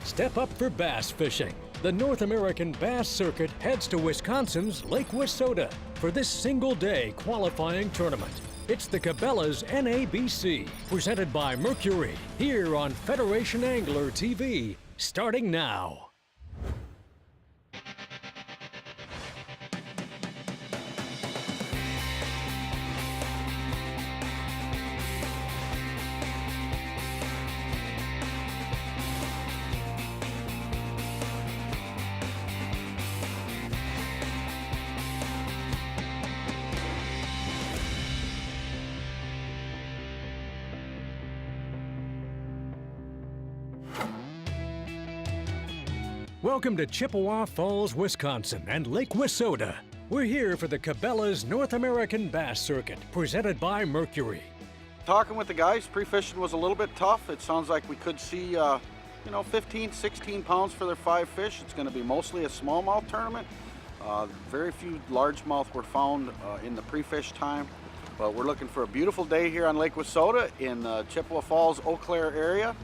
Step up for bass fishing. The North American Bass Circuit heads to Wisconsin's Lake Wissota for this single-day qualifying tournament. It's the Cabela's NABC, presented by Mercury, here on Federation Angler TV, starting now. Welcome to Chippewa Falls, Wisconsin and Lake Wissota. We're here for the Cabela's North American Bass Circuit, presented by Mercury. Talking with the guys, pre-fishing was a little bit tough. It sounds like we could see, 15, 16 pounds for their 5 fish. It's going to be mostly a smallmouth tournament. Very few largemouth were found in the pre-fish time. But we're looking for a beautiful day here on Lake Wissota in Chippewa Falls, Eau Claire area.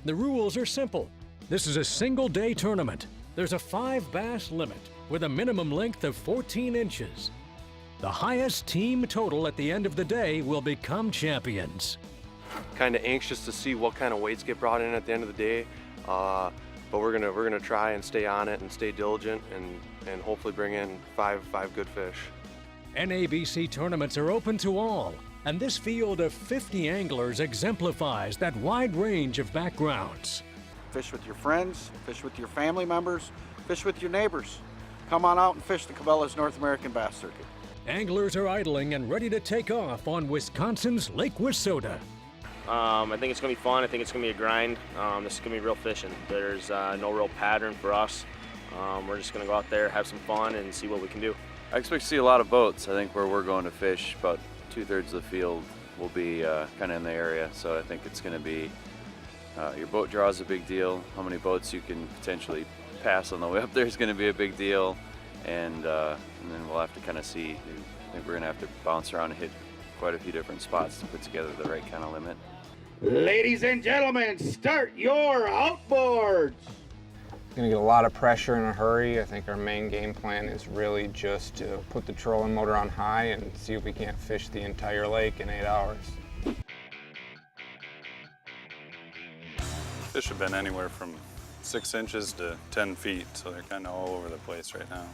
The rules are simple. This is a single-day tournament. There's a 5 bass limit with a minimum length of 14 inches. The highest team total at the end of the day will become champions. Kind of anxious to see what kind of weights get brought in at the end of the day, but we're gonna try and stay on it and stay diligent and hopefully bring in five good fish. NABC tournaments are open to all, and this field of 50 anglers exemplifies that wide range of backgrounds. Fish with your friends, fish with your family members, fish with your neighbors. Come on out and fish the Cabela's North American Bass Circuit. Anglers are idling and ready to take off on Wisconsin's Lake Wissota. I think it's going to be fun. I think it's going to be a grind. This is going to be real fishing. There's no real pattern for us. We're just going to go out there, have some fun, and see what we can do. I expect to see a lot of boats. I think where we're going to fish, about 2/3 of the field will be kind of in the area. So I think it's going to be your boat draw is a big deal. How many boats you can potentially pass on the way up there is going to be a big deal. And then we'll have to kind of see. I think we're going to have to bounce around and hit quite a few different spots to put together the right kind of limit. Ladies and gentlemen, start your outboards. Going to get a lot of pressure in a hurry. I think our main game plan is really just to put the trolling motor on high and see if we can't fish the entire lake in 8 hours. Fish have been anywhere from 6 inches to 10 feet, so they're kind of all over the place right now.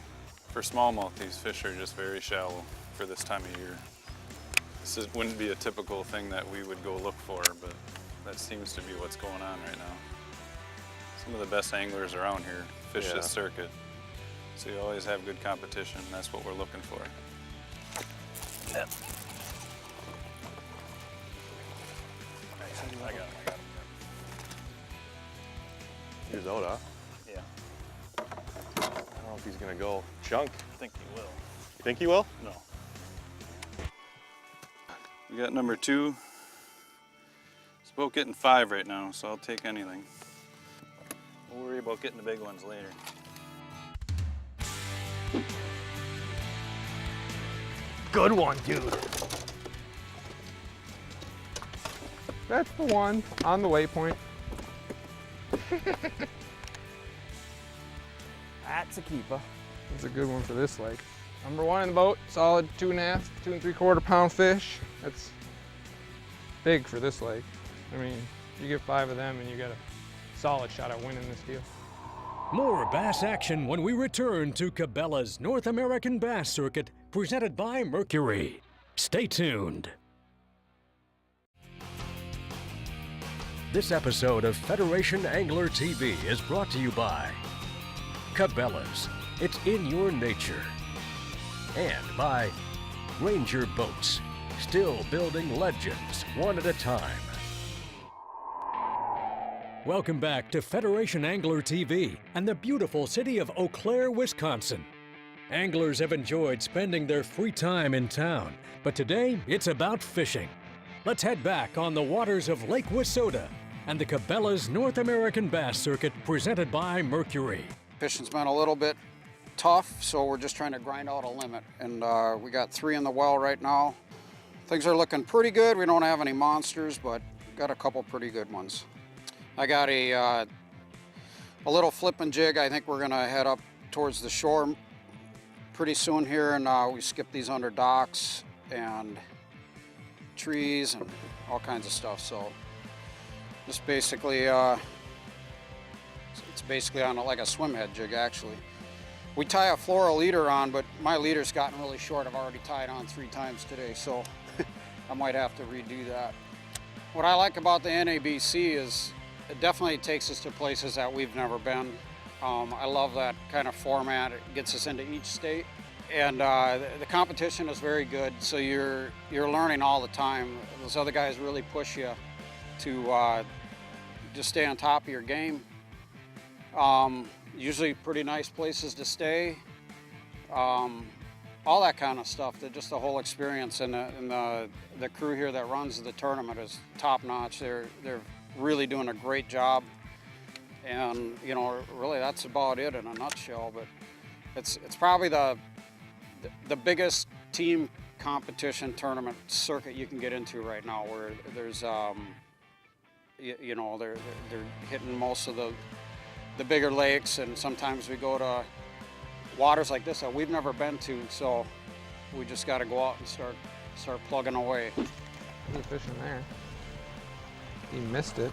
For smallmouth, these fish are just very shallow for this time of year. Wouldn't be a typical thing that we would go look for, but that seems to be what's going on right now. Some of the best anglers around here fish this circuit, so you always have good competition. That's what we're looking for. Yep. I got him. Wissota? Yeah. I don't know if he's gonna go chunk. I think he will. You think he will? No. We got number 2. It's about getting 5 right now, so I'll take anything. We'll worry about getting the big ones later. Good one, dude. That's the one on the waypoint. That's a keeper. That's a good one for this lake. Number 1 in the boat, solid 2.5, 2 3/4 pound fish. That's big for this lake. I mean, you get 5 of them and you got a solid shot at winning this deal. More bass action when we return to Cabela's North American Bass Circuit, presented by Mercury. Stay tuned. This episode of Federation Angler TV is brought to you by Cabela's, it's in your nature, and by Ranger Boats, still building legends one at a time. Welcome back to Federation Angler TV and the beautiful city of Eau Claire, Wisconsin. Anglers have enjoyed spending their free time in town, but today it's about fishing. Let's head back on the waters of Lake Wissota and the Cabela's North American Bass Circuit, presented by Mercury. Fishing's been a little bit tough, so we're just trying to grind out a limit. And we got 3 in the well right now. Things are looking pretty good. We don't have any monsters, but got a couple pretty good ones. I got a a little flipping jig. I think we're gonna head up towards the shore pretty soon here, and we skip these under docks and trees and all kinds of stuff. So just basically, it's basically on like a swim head jig actually. We tie a floral leader on, but my leader's gotten really short. I've already tied on 3 times today, so I might have to redo that. What I like about the NABC is it definitely takes us to places that we've never been. I love that kind of format. It gets us into each state, and the competition is very good. So you're learning all the time. Those other guys really push you to just stay on top of your game. Usually pretty nice places to stay. All that kind of stuff. Just the whole experience, and the crew here that runs the tournament is top notch. They're really doing a great job. And you know, really, that's about it in a nutshell. But it's probably the biggest team competition tournament circuit you can get into right now, where there's you know, they're hitting most of the bigger lakes, and sometimes we go to waters like this that we've never been to. So we just got to go out and start plugging away. There's a fish in there. He missed it.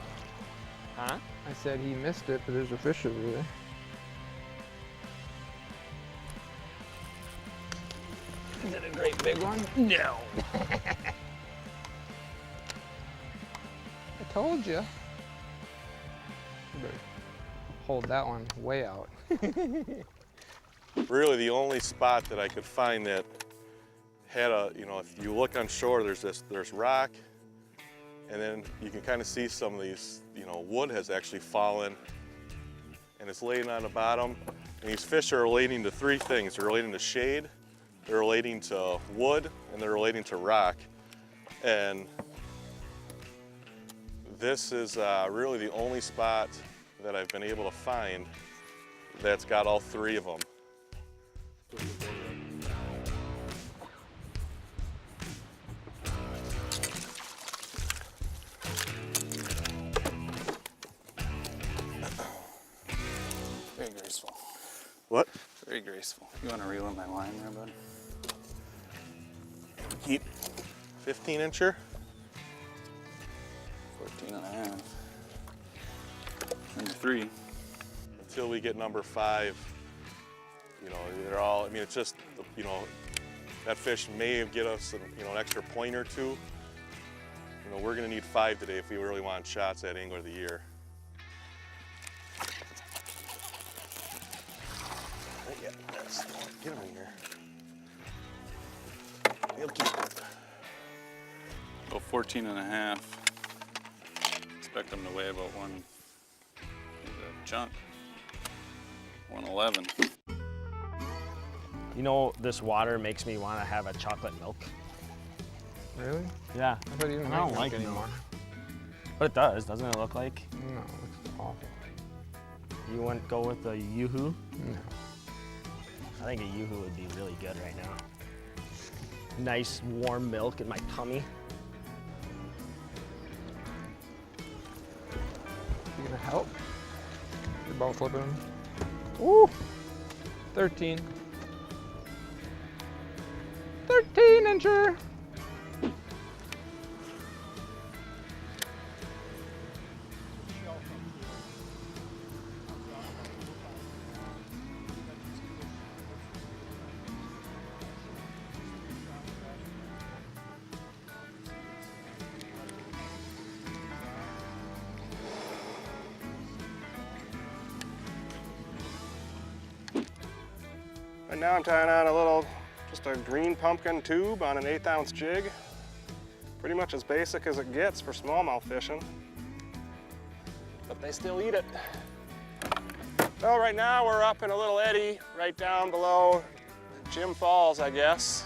Huh? I said he missed it, but there's a fish over there. Is it a great big one? No. I told you. You better hold that one way out. Really the only spot that I could find that had a, you know, if you look on shore, there's rock, and then you can kind of see some of these, you know, wood has actually fallen and it's laying on the bottom. And these fish are relating to 3 things. They're relating to shade, they're relating to wood, and they're relating to rock. And this is really the only spot that I've been able to find that's got all 3 of them. Very graceful. What? Very graceful. You want to reel in my line there, bud? Keep 15-incher. 14 and a half. Number 3. Until we get number 5, you know, they're all, I mean, it's just, you know, that fish may get us, you know, an extra point or 2. You know, we're gonna need 5 today if we really want shots at Angler of the Year. Get him in here. He'll keep it. About 14 and a half. Expect them to weigh about chunk. 111. You know, this water makes me want to have a chocolate milk. Really? Yeah. I thought you didn't I don't milk like anymore. But it does, doesn't it look like? No, it looks awful. You wouldn't go with a Yoo-hoo? No. I think a Yoo-hoo would be really good right now. Nice warm milk in my tummy. You gonna help? You're ball flipping. Ooh! 13. 13-incher! And now I'm tying on just a green pumpkin tube on an 1/8 ounce jig. Pretty much as basic as it gets for smallmouth fishing. But they still eat it. So right now we're up in a little eddy right down below Jim Falls, I guess.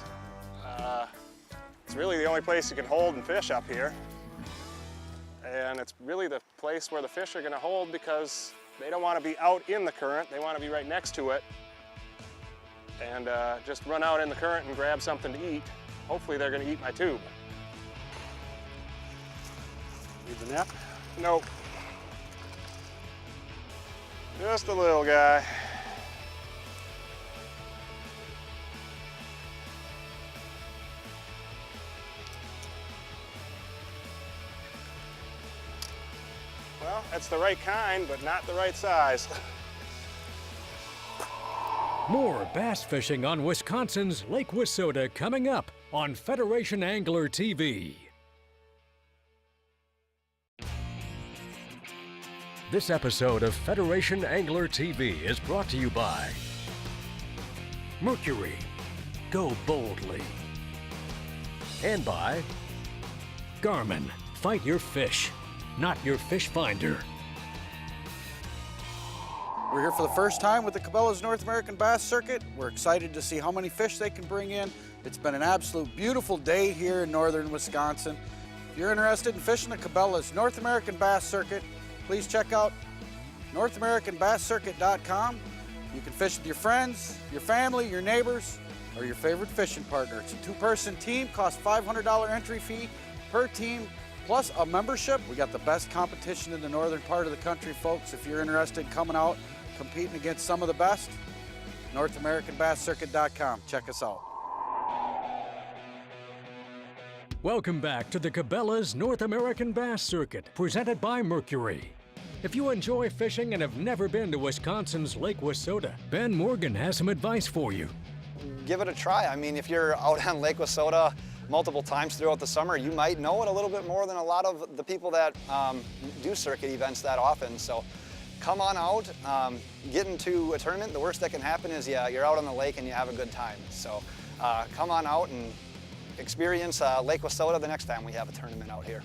It's really the only place you can hold and fish up here. And it's really the place where the fish are gonna hold because they don't wanna be out in the current, they wanna be right next to it. And just run out in the current and grab something to eat. Hopefully they're gonna eat my tube. Need the net? Nope. Just a little guy. Well, that's the right kind, but not the right size. More bass fishing on Wisconsin's Lake Wissota coming up on Federation Angler TV. This episode of Federation Angler TV is brought to you by Mercury, go boldly, and by Garmin, fight your fish, not your fish finder. We're here for the first time with the Cabela's North American Bass Circuit. We're excited to see how many fish they can bring in. It's been an absolute beautiful day here in northern Wisconsin. If you're interested in fishing the Cabela's North American Bass Circuit, please check out NorthAmericanBassCircuit.com. You can fish with your friends, your family, your neighbors, or your favorite fishing partner. It's a two-person team, costs $500 entry fee per team, plus a membership. We got the best competition in the northern part of the country, folks. If you're interested in coming out, competing against some of the best, NorthAmericanBassCircuit.com. Check us out. Welcome back to the Cabela's North American Bass Circuit, presented by Mercury. If you enjoy fishing and have never been to Wisconsin's Lake Wissota, Ben Morgan has some advice for you. Give it a try. I mean, if you're out on Lake Wissota multiple times throughout the summer, you might know it a little bit more than a lot of the people that do circuit events that often. So come on out, get into a tournament. The worst that can happen is you're out on the lake and you have a good time. So come on out and experience Lake Wissota the next time we have a tournament out here.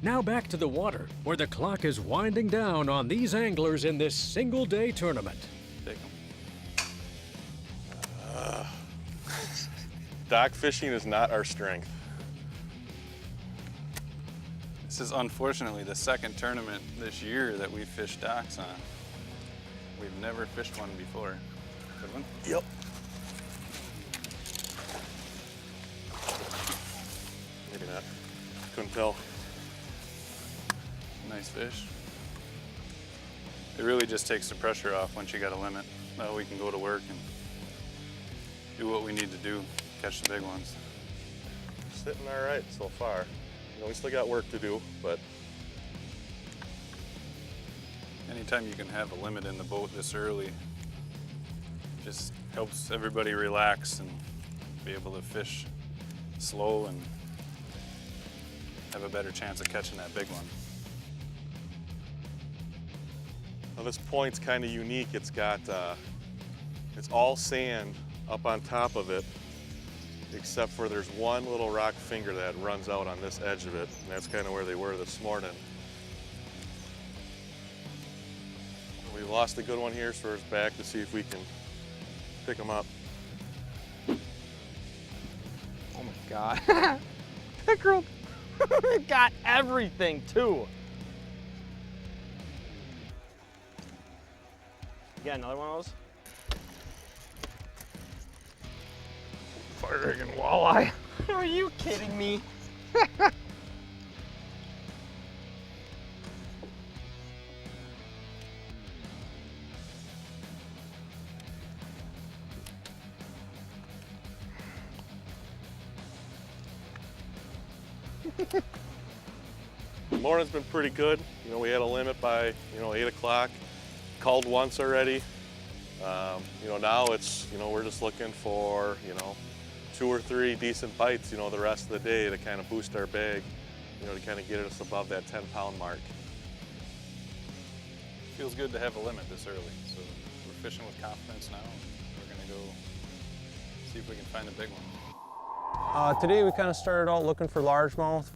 Now back to the water, where the clock is winding down on these anglers in this single-day tournament. Take 'em. Dock fishing is not our strength. This is unfortunately the second tournament this year that we've fished docks on. We've never fished one before. Good one? Yep. Maybe not. Couldn't tell. Nice fish. It really just takes the pressure off once you got a limit. Now we can go to work and do what we need to do, catch the big ones. Sitting all right so far. You know, we still got work to do, but Anytime you can have a limit in the boat this early, just helps everybody relax and be able to fish slow and have a better chance of catching that big one. Now this point's kind of unique. It's got, it's all sand up on top of it, except for there's one little rock finger that runs out on this edge of it, and that's kind of where they were this morning. We lost a good one here, so we're back to see if we can pick them up. Oh my God. Pickerel. It got everything too. You got another one of those? Fire friggin' walleye. Are you kidding me? The morning's been pretty good. You know, we had a limit by, 8 o'clock. Called once already. Now it's, we're just looking for, 2 or 3 decent bites, the rest of the day to kind of boost our bag, to kind of get us above that 10-pound mark. Feels good to have a limit this early, so we're fishing with confidence now. We're gonna go see if we can find a big one. Today we kind of started out looking for largemouth.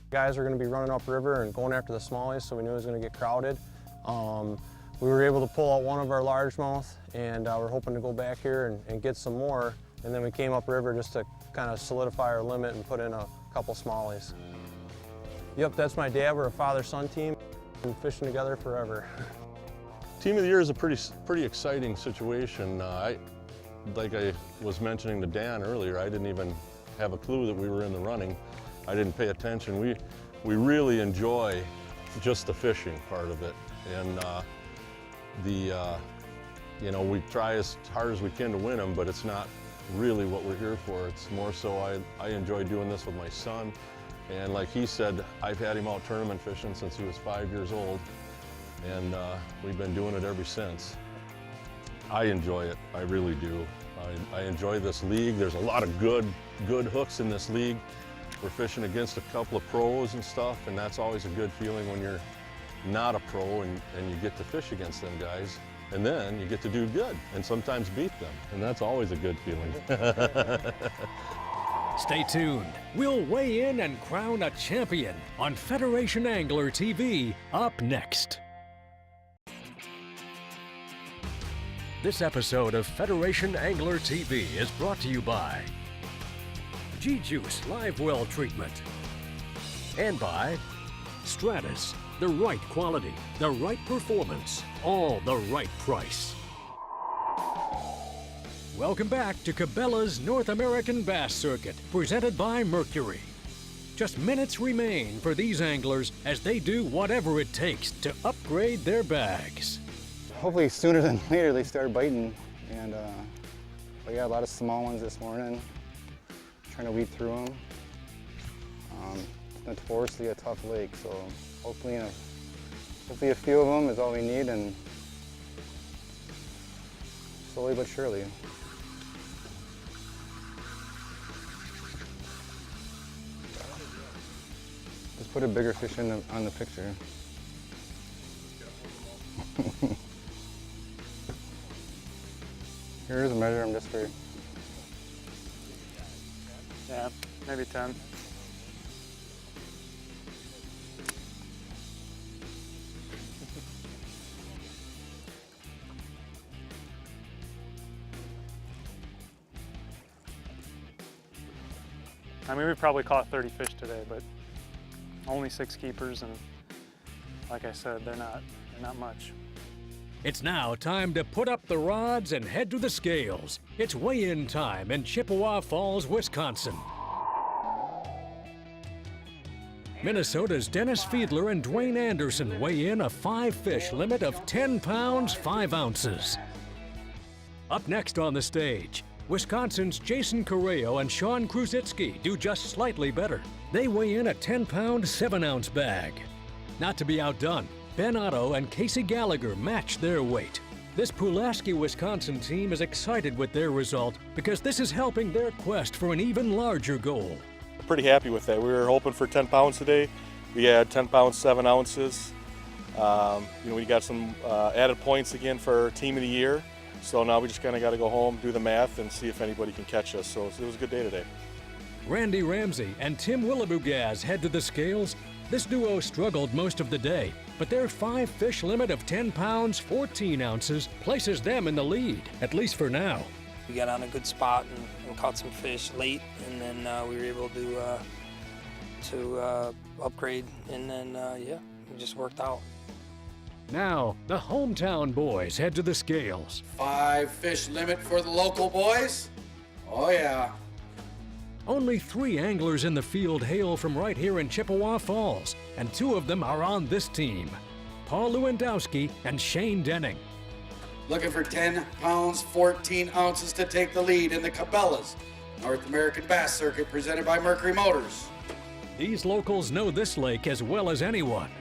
Guys are going to be running upriver and going after the smallies, so we knew it was going to get crowded. We were able to pull out one of our largemouth, and we're hoping to go back here and get some more. And then we came upriver just to kind of solidify our limit and put in a couple smallies. Yep, that's my dad. We're a father-son team. Been fishing together forever. Team of the Year is a pretty exciting situation. Like I was mentioning to Dan earlier, I didn't even have a clue that we were in the running. I didn't pay attention. We really enjoy just the fishing part of it, and You know, we try as hard as we can to win them, but it's not really what we're here for. It's more so I enjoy doing this with my son. And like he said, I've had him out tournament fishing since he was 5 years old. And we've been doing it ever since. I enjoy it, I really do. I enjoy this league. There's a lot of good hooks in this league. We're fishing against a couple of pros and stuff, and that's always a good feeling when you're not a pro and you get to fish against them guys. And then you get to do good and sometimes beat them, and that's always a good feeling. Stay tuned. We'll weigh in and crown a champion on Federation Angler TV up next. This episode of Federation Angler TV is brought to you by G-Juice Live Well Treatment and by Stratus, the right quality, the right performance, all the right price. Welcome back to Cabela's North American Bass Circuit, presented by Mercury. Just minutes remain for these anglers as they do whatever it takes to upgrade their bags. Hopefully sooner than later they start biting, and we got a lot of small ones this morning. Trying to weed through them. It's notoriously a tough lake, so hopefully a few of them is all we need, and slowly but surely. Just put a bigger fish on the picture. Here's a measure, I'm just for... Yeah, maybe 10. I mean, we probably caught 30 fish today, but only 6 keepers, and like I said, they're not much. It's now time to put up the rods and head to the scales. It's weigh-in time in Chippewa Falls, Wisconsin. Minnesota's Dennis Fiedler and Dwayne Anderson weigh in a 5-fish limit of 10 pounds, 5 ounces. Up next on the stage, Wisconsin's Jason Correo and Sean Krusitsky do just slightly better. They weigh in a 10-pound, 7-ounce bag. Not to be outdone, Ben Otto and Casey Gallagher match their weight. This Pulaski, Wisconsin team is excited with their result because this is helping their quest for an even larger goal. Pretty happy with that. We were hoping for 10 pounds today. We had 10 pounds, 7 ounces. We got some added points again for Team of the Year. So now we just kind of got to go home, do the math, and see if anybody can catch us. So it was a good day today. Randy Ramsey and Tim Willabugaz head to the scales. This duo struggled most of the day, but their 5-fish limit of 10 pounds, 14 ounces places them in the lead, at least for now. We got on a good spot and caught some fish late, and then we were able to upgrade, and then it just worked out. Now, the hometown boys head to the scales. 5-fish limit for the local boys. Oh yeah. Only 3 anglers in the field hail from right here in Chippewa Falls, and 2 of them are on this team, Paul Lewandowski and Shane Denning. Looking for 10 pounds, 14 ounces to take the lead in the Cabela's North American Bass Circuit presented by Mercury Motors. These locals know this lake as well as anyone.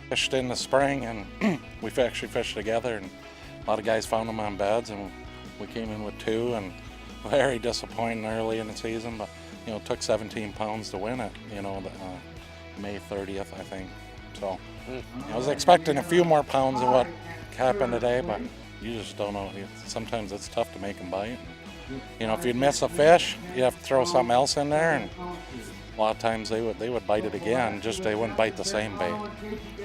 Fished in the spring, and we've actually fished together, and a lot of guys found them on beds, and we came in with 2, and very disappointing early in the season, but it took 17 pounds to win it, May 30th, I think. So I was expecting a few more pounds of what happened today, but you just don't know. Sometimes it's tough to make them bite. If you'd miss a fish, you have to throw something else in there, and a lot of times they would bite it again, just they wouldn't bite the same bait.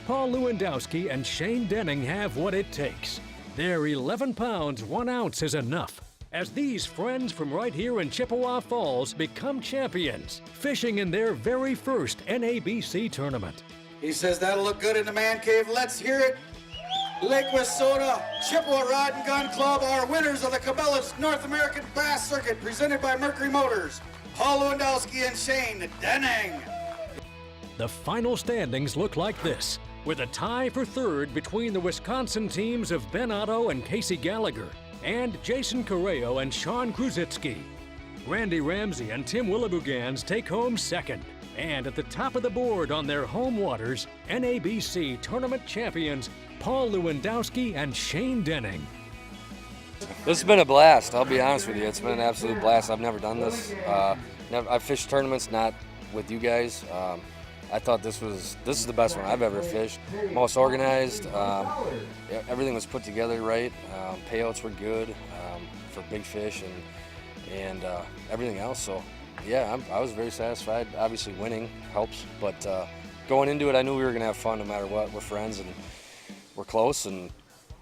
Paul Lewandowski and Shane Denning have what it takes. Their 11 pounds, 1 ounce is enough, as these friends from right here in Chippewa Falls become champions, fishing in their very first NABC tournament. He says that'll look good in the man cave. Let's hear it. Lake Wissota, Chippewa Rod and Gun Club are winners of the Cabela's North American Bass Circuit presented by Mercury Motors. Paul Lewandowski and Shane Denning. The final standings look like this. with a tie for third between the Wisconsin teams of Ben Otto and Casey Gallagher, and Jason Correo and Sean Krusitsky. Randy Ramsey and Tim Willibugans take home second. And at the top of the board on their home waters, NABC tournament champions Paul Lewandowski and Shane Denning. This has been a blast, I'll be honest with you. It's been an absolute blast. I've never done this. I've fished tournaments, not with you guys. I thought this is the best one I've ever fished. Most organized. Everything was put together right. Payouts were good for big fish and everything else. So yeah, I was very satisfied. Obviously winning helps, but going into it, I knew we were gonna have fun no matter what. We're friends and we're close, and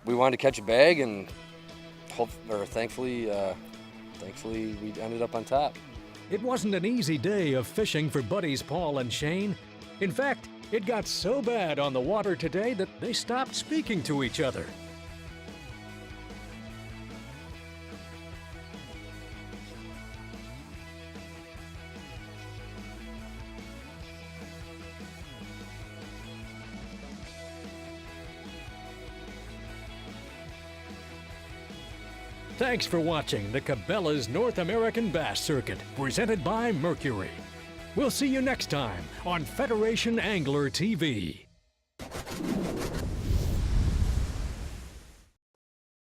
we wanted to catch a bag, and thankfully we ended up on top. It wasn't an easy day of fishing for buddies Paul and Shane. In fact, it got so bad on the water today that they stopped speaking to each other. Thanks for watching the Cabela's North American Bass Circuit, presented by Mercury. We'll see you next time on Federation Angler TV.